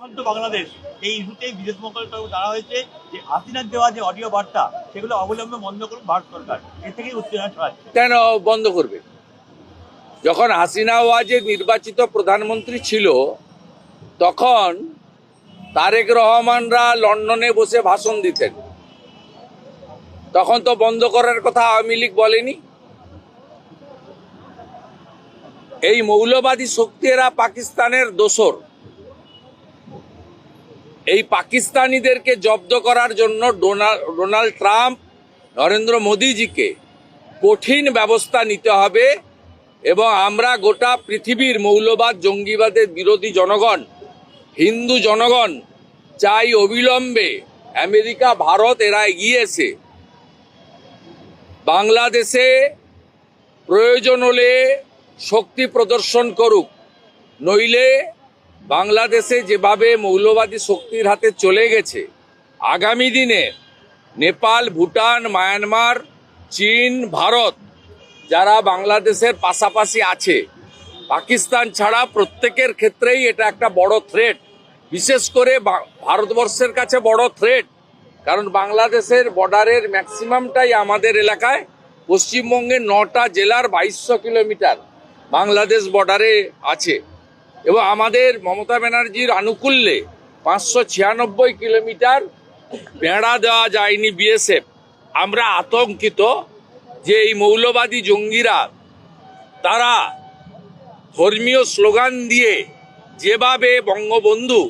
অশান্ত বাংলাদেশ এই ইস্যুতেই বিদেশ মন্ত্রণালয় দ্বারা হয়েছে যে হাসিনার দেওয়া যে অডিও বার্তা সেগুলো অবলম্বনে বন্ধ করুন ভারত সরকার, এর থেকেই উত্তেজনা ছড়াচ্ছে। কেন বন্ধ করবে? যখন হাসিনা ওয়াজেদ নির্বাচিত প্রধানমন্ত্রী ছিল তখন তারেক রহমানরা লন্ডনে বসে ভাষণ দিতেন, তখন তো বন্ধ করার কথা আওয়ামী লীগ বলেনি। এই মৌলবাদী শক্তিরা পাকিস্তানের দোসর। এই পাকিস্তানিদেরকে জব্দ করার জন্য ডোনাল্ড ট্রাম্প নরেন্দ্র মোদীজিকে কঠিন ব্যবস্থা নিতে হবে এবং আমরা গোটা পৃথিবীর মৌলবাদ জঙ্গিবাদের বিরোধী জনগণ, হিন্দু জনগণ চাই অবিলম্বে আমেরিকা, ভারত এরা এগিয়ে এসে বাংলাদেশে প্রয়োজন হলে শক্তি প্রদর্শন করুক, নইলে বাংলাদেশে যেভাবে মৌলবাদী শক্তির হাতে চলে গেছে আগামী দিনে নেপাল, ভুটান, মায়ানমার, চীন, ভারত যারা বাংলাদেশের পাশাপাশি আছে, পাকিস্তান ছাড়া প্রত্যেকের ক্ষেত্রেই এটা একটা বড় থ্রেট। বিশেষ করে ভারতবর্ষের কাছে বড় থ্রেট, কারণ বাংলাদেশের বর্ডারের ম্যাক্সিমামটাই আমাদের এলাকায়। পশ্চিমবঙ্গের 9টা জেলার 2200 কিলোমিটার বাংলাদেশ বর্ডারে আছে এবং আমাদের মমতা ব্যানার্জির আনুকূল্যে 596 কিলোমিটার বেড়া দেওয়া যায়নি বিএসএফ। আমরা আতঙ্কিত যে এই মৌলবাদী জঙ্গিরা তারা ধর্মীয় স্লোগান দিয়ে যেভাবে বঙ্গবন্ধু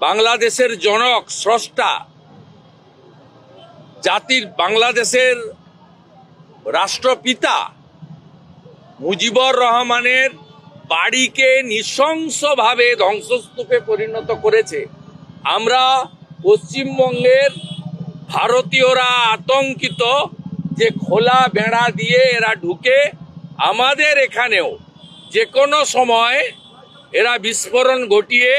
বাংলাদেশের জনক, স্রষ্টা, জাতির বাংলাদেশের রাষ্ট্রপিতা মুজিবুর রহমানের বাড়িকে নৃশংসভাবে ধ্বংসস্তূপে পরিণত করেছে, আমরা পশ্চিমবঙ্গের ভারতীয়রা আতঙ্কিত যে খোলা বেড়া দিয়ে এরা ঢুকে আমাদের এখানেও যে কোনো সময় এরা বিস্ফোরণ ঘটিয়ে